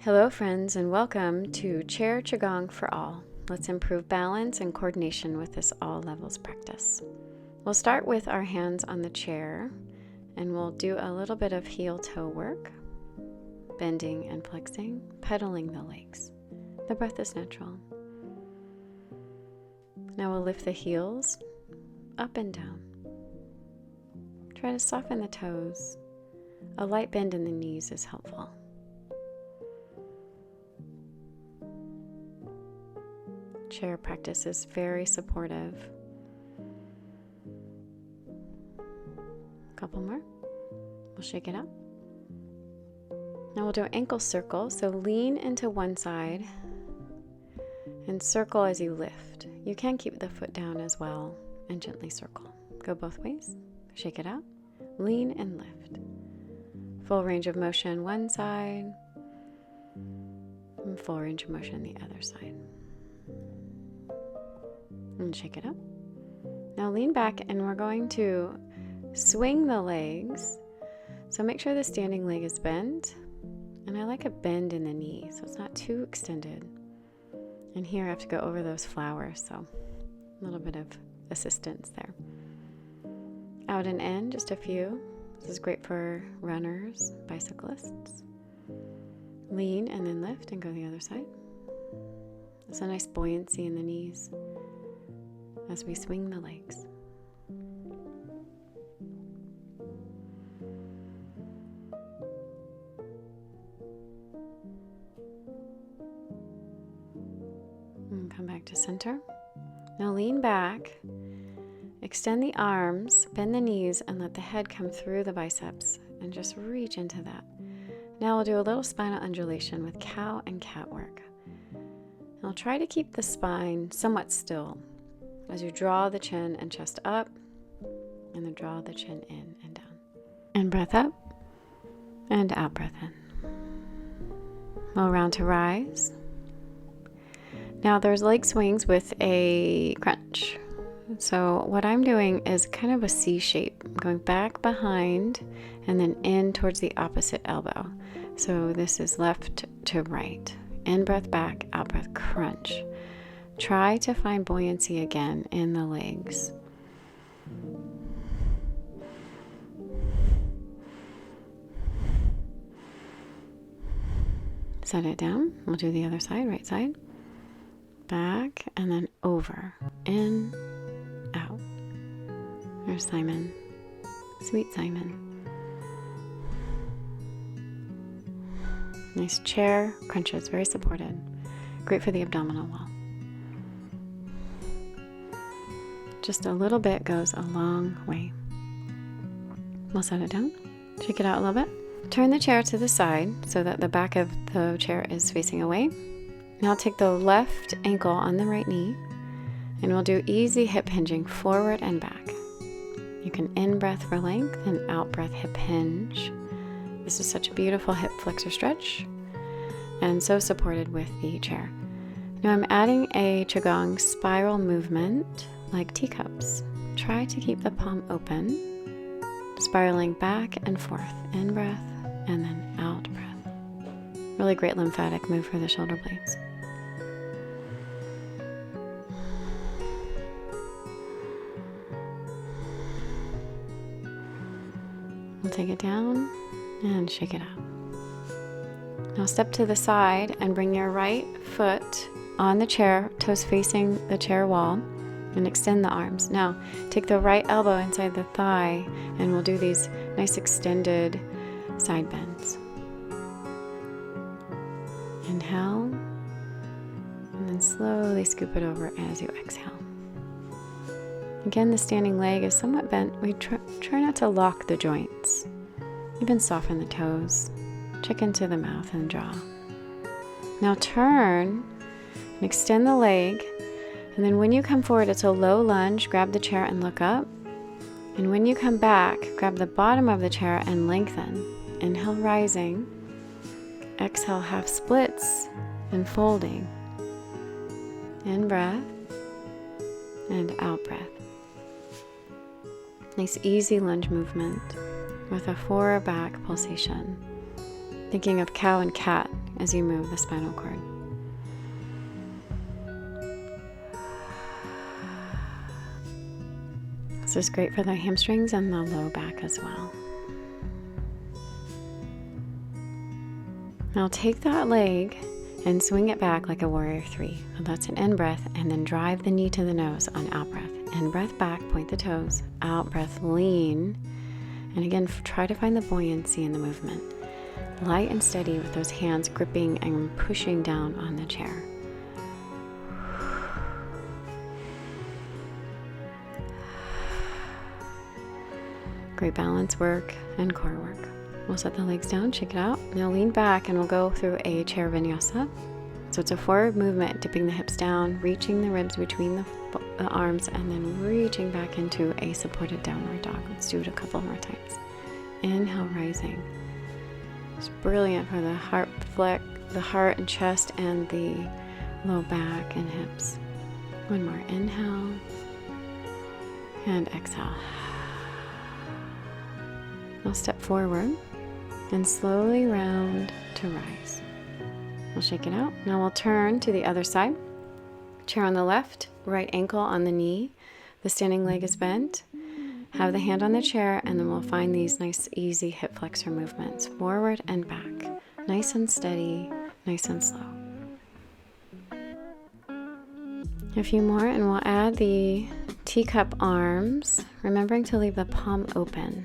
Hello friends, and welcome to Chair Qigong for All. Let's improve balance and coordination with this all levels practice. We'll start with our hands on the chair and we'll do a little bit of heel toe work, bending and flexing, pedaling the legs. The breath is natural. Now we'll lift the heels up and down. Try to soften the toes. A light bend in the knees is helpful. Chair practice is very supportive. A couple more. We'll shake it up. Now we'll do an ankle circle. So lean into one side and circle as you lift. You can keep the foot down as well and gently circle. Go both ways. Shake it out. Lean and lift. Full range of motion one side and full range of motion the other side. And shake it up. Now lean back and we're going to swing the legs. So make sure the standing leg is bent. And I like a bend in the knee so it's not too extended. And here I have to go over those flowers, so a little bit of assistance there. Out and in, just a few. This is great for runners, bicyclists. Lean and then lift and go the other side. There's a nice buoyancy in the knees as we swing the legs. And come back to center. Now lean back, extend the arms, bend the knees, and let the head come through the biceps and just reach into that. Now we'll do a little spinal undulation with cow and cat work. Now try to keep the spine somewhat still as you draw the chin and chest up, and then draw the chin in and down. And breath up, and out breath in. We'll round to rise. Now there's leg swings with a crunch. So what I'm doing is kind of a C shape, going back behind and then in towards the opposite elbow. So this is left to right. In breath back, out breath crunch. Try to find buoyancy again in the legs. Set it down. We'll do the other side, right side. Back and then over. In, out. There's Simon. Sweet Simon. Nice chair crunches, very supported. Great for the abdominal wall. Just a little bit goes a long way. We'll set it down. Shake it out a little bit. Turn the chair to the side so that the back of the chair is facing away. Now take the left ankle on the right knee and we'll do easy hip hinging forward and back. You can in breath for length and out breath hip hinge. This is such a beautiful hip flexor stretch and so supported with the chair. Now I'm adding a Qigong spiral movement like teacups. Try to keep the palm open, spiraling back and forth, in breath and then out breath. Really great lymphatic move for the shoulder blades. We'll take it down and shake it out. Now step to the side and bring your right foot on the chair, toes facing the chair wall, and extend the arms. Now take the right elbow inside the thigh and we'll do these nice extended side bends. Inhale and then slowly scoop it over as you exhale. Again, the standing leg is somewhat bent. We try not to lock the joints. Even soften the toes. Check into the mouth and jaw. Now turn and extend the leg. And then when you come forward, it's a low lunge. Grab the chair and look up. And when you come back, grab the bottom of the chair and lengthen. Inhale, rising. Exhale, half splits and folding. In breath and out breath. Nice easy lunge movement with a forward back pulsation. Thinking of cow and cat, as you move the spinal cord. This is great for the hamstrings and the low back as well. Now take that leg and swing it back like a warrior 3. That's an in breath, and then drive the knee to the nose on out breath. In breath back, point the toes. Out breath, lean. And again, try to find the buoyancy in the movement. Light and steady with those hands gripping and pushing down on the chair. Great balance work and core work. We'll set the legs down, shake it out. Now lean back and we'll go through a chair vinyasa. So it's a forward movement, dipping the hips down, reaching the ribs between the arms, and then reaching back into a supported downward dog. Let's do it a couple more times. Inhale, rising. It's brilliant for the heart and chest and the low back and hips. One more. Inhale and exhale. We'll step forward and slowly round to rise. We'll shake it out. Now we'll turn to the other side. Chair on the left, right ankle on the knee. The standing leg is bent. Have the hand on the chair, and then we'll find these nice, easy hip flexor movements, forward and back. Nice and steady, nice and slow. A few more, and we'll add the teacup arms, remembering to leave the palm open.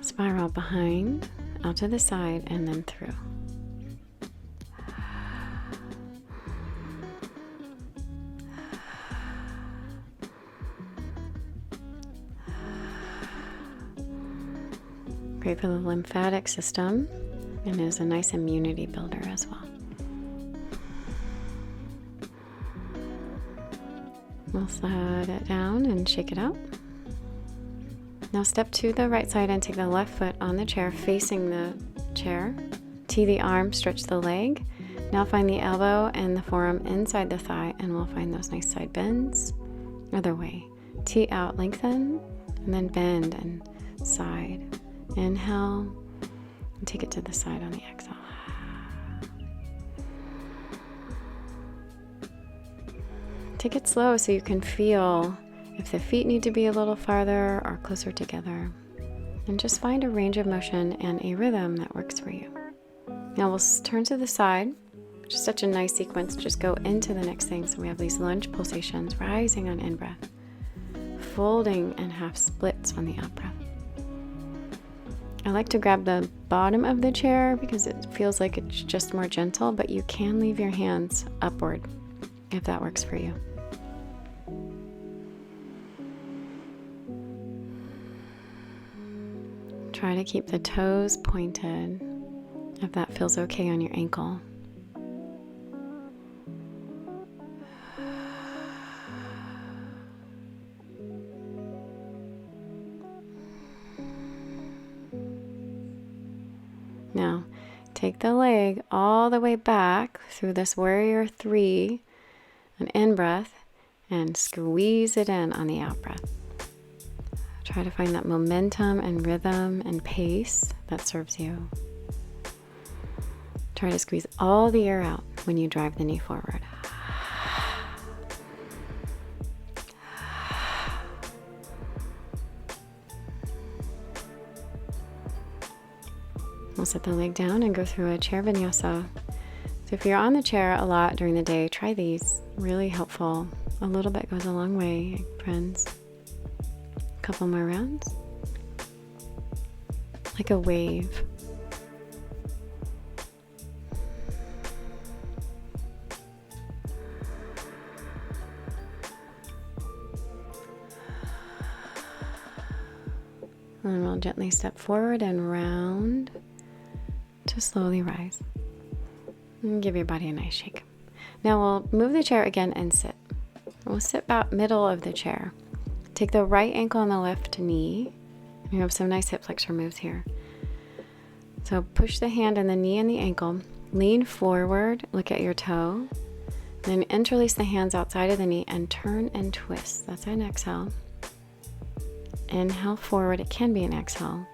Spiral behind, out to the side, and then through. Great for the lymphatic system, and is a nice immunity builder as well. We'll slide it down and shake it out. Now step to the right side and take the left foot on the chair, facing the chair. Tee the arm, stretch the leg. Now find the elbow and the forearm inside the thigh, and we'll find those nice side bends. Other way. Tee out, lengthen, and then bend and side. Inhale, and take it to the side on the exhale. Take it slow so you can feel if the feet need to be a little farther or closer together. And just find a range of motion and a rhythm that works for you. Now we'll turn to the side, which is such a nice sequence. Just go into the next thing. So we have these lunge pulsations, rising on in-breath, folding and half splits on the out-breath. I like to grab the bottom of the chair because it feels like it's just more gentle, but you can leave your hands upward if that works for you. Try to keep the toes pointed if that feels okay on your ankle. Now, take the leg all the way back through this warrior 3, an in-breath, and squeeze it in on the out-breath. Try to find that momentum and rhythm and pace that serves you. Try to squeeze all the air out when you drive the knee forward. We'll set the leg down and go through a chair vinyasa. So if you're on the chair a lot during the day, try these. Really helpful. A little bit goes a long way, friends. A couple more rounds. Like a wave. And we'll gently step forward and round to slowly rise. And give your body a nice shake. Now we'll move the chair again and sit. We'll sit about middle of the chair. Take the right ankle on the left knee. We have some nice hip flexor moves here. So push the hand and the knee and the ankle. Lean forward, look at your toe. Then interlace the hands outside of the knee and turn and twist. That's an exhale. Inhale forward, it can be an exhale.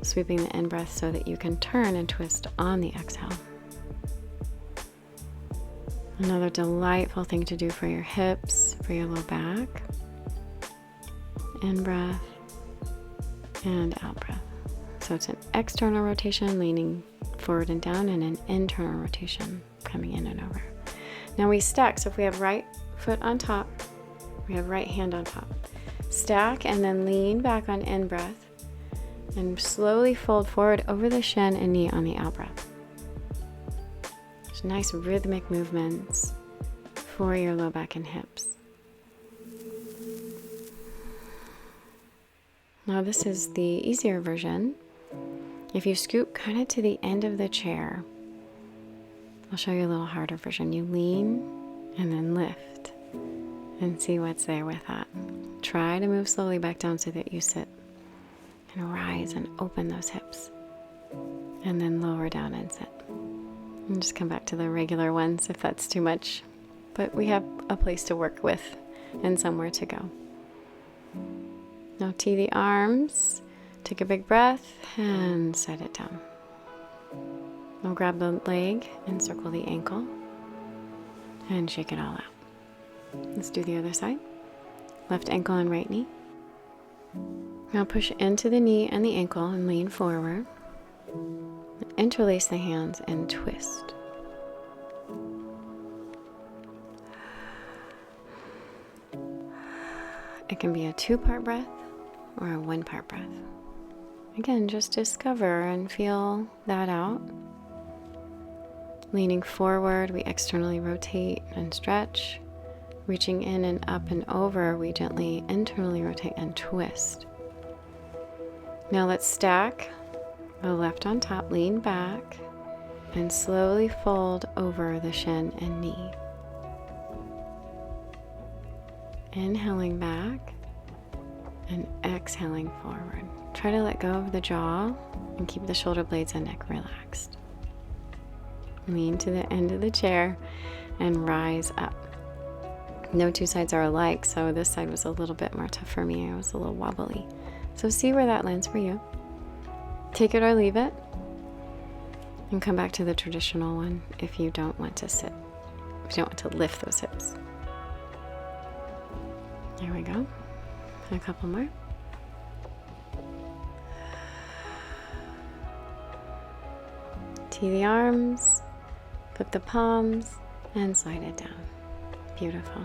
sweeping the in-breath so that you can turn and twist on the exhale. Another delightful thing to do for your hips, for your low back. In-breath and out-breath. So it's an external rotation, leaning forward and down, and an internal rotation, coming in and over. Now we stack, so if we have right foot on top, we have right hand on top. Stack and then lean back on in-breath and slowly fold forward over the shin and knee on the out-breath. Just nice rhythmic movements for your low back and hips. Now this is the easier version. If you scoot kind of to the end of the chair, I'll show you a little harder version. You lean and then lift and see what's there with that. Try to move slowly back down so that you sit and rise and open those hips. And then lower down and sit. And just come back to the regular ones if that's too much. But we have a place to work with and somewhere to go. Now tee the arms, take a big breath and set it down. Now grab the leg and circle the ankle and shake it all out. Let's do the other side. Left ankle and right knee. Now push into the knee and the ankle and lean forward. Interlace the hands and twist. It can be a 2-part breath or a 1-part breath. Again, just discover and feel that out. Leaning forward, we externally rotate and stretch. Reaching in and up and over, we gently internally rotate and twist. Now let's stack. The left on top, lean back, and slowly fold over the shin and knee. Inhaling back and exhaling forward. Try to let go of the jaw and keep the shoulder blades and neck relaxed. Lean to the end of the chair and rise up. No two sides are alike, so this side was a little bit more tough for me. I was a little wobbly. So see where that lands for you. Take it or leave it, and come back to the traditional one if you don't want to sit, if you don't want to lift those hips. There we go. A couple more. Tee the arms, flip the palms, and slide it down. Beautiful.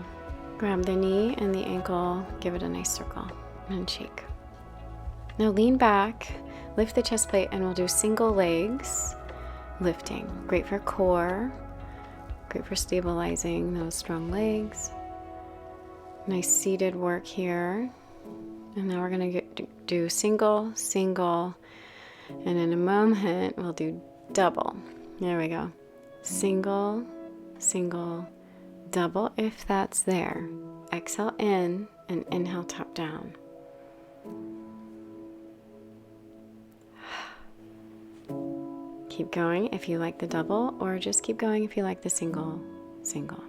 Grab the knee and the ankle, give it a nice circle, and shake. Now lean back, lift the chest plate, and we'll do single legs lifting. Great for core, great for stabilizing those strong legs. Nice seated work here. And now we're going to do single, single, and in a moment we'll do double. There we go. Single, single, double if that's there. Exhale in and inhale top down. Keep going if you like the double, or just keep going if you like the single, single.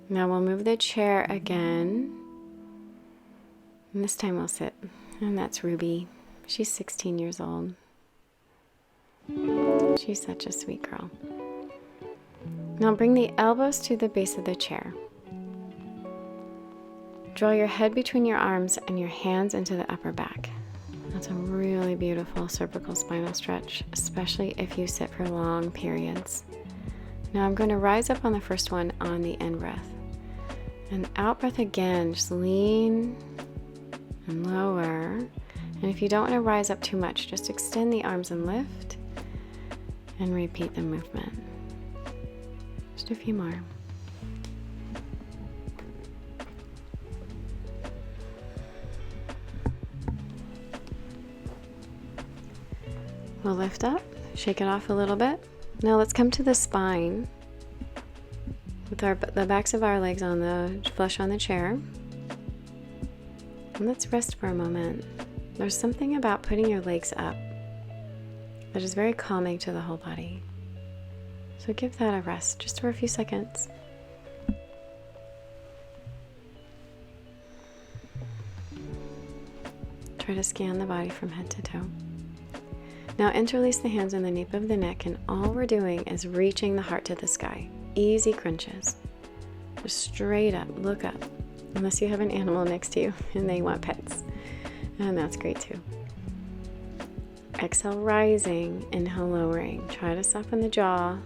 Now we'll move the chair again. And this time we'll sit. And that's Ruby. She's 16 years old. She's such a sweet girl. Now bring the elbows to the base of the chair. Draw your head between your arms and your hands into the upper back. That's a really beautiful cervical spinal stretch, especially if you sit for long periods. Now I'm going to rise up on the first one on the in-breath. And out-breath again, just lean and lower. And if you don't want to rise up too much, just extend the arms and lift and repeat the movement. Just a few more. We'll lift up, shake it off a little bit. Now let's come to the spine with the backs of our legs on the flush on the chair. And let's rest for a moment. There's something about putting your legs up that is very calming to the whole body. So give that a rest just for a few seconds. Try to scan the body from head to toe. Now interlace the hands on the nape of the neck, and all we're doing is reaching the heart to the sky. Easy crunches. Just straight up, look up. Unless you have an animal next to you and they want pets. And that's great too. Exhale, rising. Inhale, lowering. Try to soften the jaw.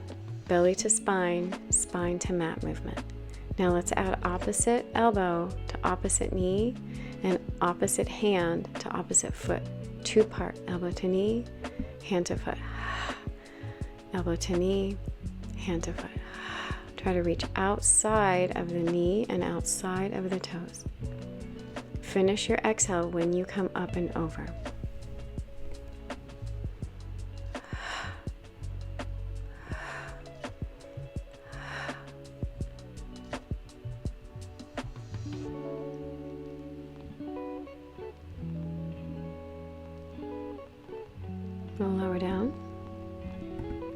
Belly to spine, spine to mat movement. Now let's add opposite elbow to opposite knee and opposite hand to opposite foot. 2-part, elbow to knee, hand to foot. Elbow to knee, hand to foot. Try to reach outside of the knee and outside of the toes. Finish your exhale when you come up and over. We'll lower down,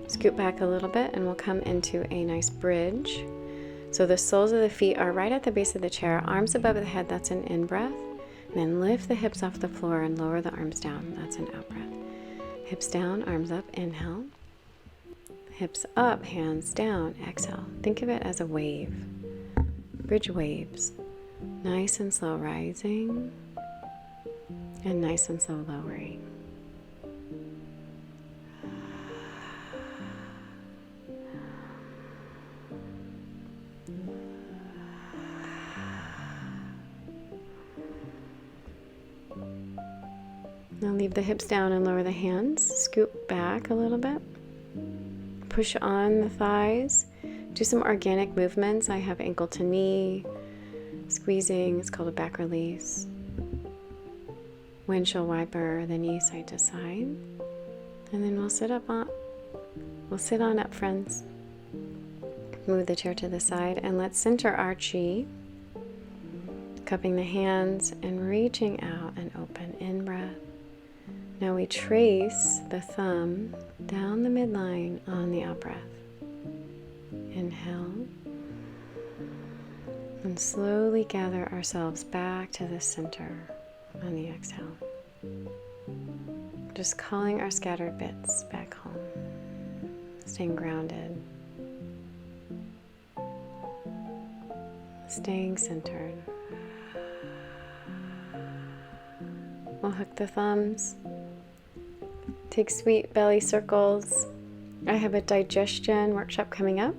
scoot back a little bit, and we'll come into a nice bridge. So the soles of the feet are right at the base of the chair, arms above the head, that's an in-breath. And then lift the hips off the floor and lower the arms down, that's an out-breath. Hips down, arms up, inhale. Hips up, hands down, exhale. Think of it as a wave, bridge waves. Nice and slow rising, and nice and slow lowering. Now leave the hips down and lower the hands. Scoot back a little bit. Push on the thighs. Do some organic movements. I have ankle to knee, squeezing. It's called a back release. Windshield wiper the knee side to side. And then we'll sit on up, friends. Move the chair to the side and let's center our chi. Cupping the hands and reaching out and open. In breath. Now we trace the thumb down the midline on the out breath. Inhale. And slowly gather ourselves back to the center on the exhale. Just calling our scattered bits back home. Staying grounded. Staying centered. We'll hook the thumbs. Take sweet belly circles. I have a digestion workshop coming up.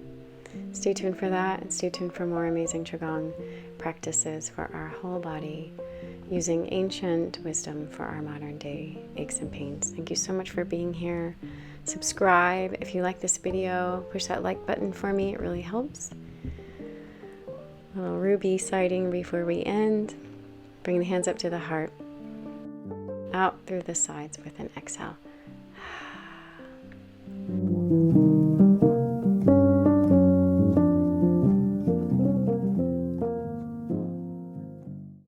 Stay tuned for that, and stay tuned for more amazing Qigong practices for our whole body using ancient wisdom for our modern day aches and pains. Thank you so much for being here. Subscribe if you like this video. Push that like button for me. It really helps. A little ruby sighting before we end. Bring the hands up to the heart. Out through the sides with an exhale.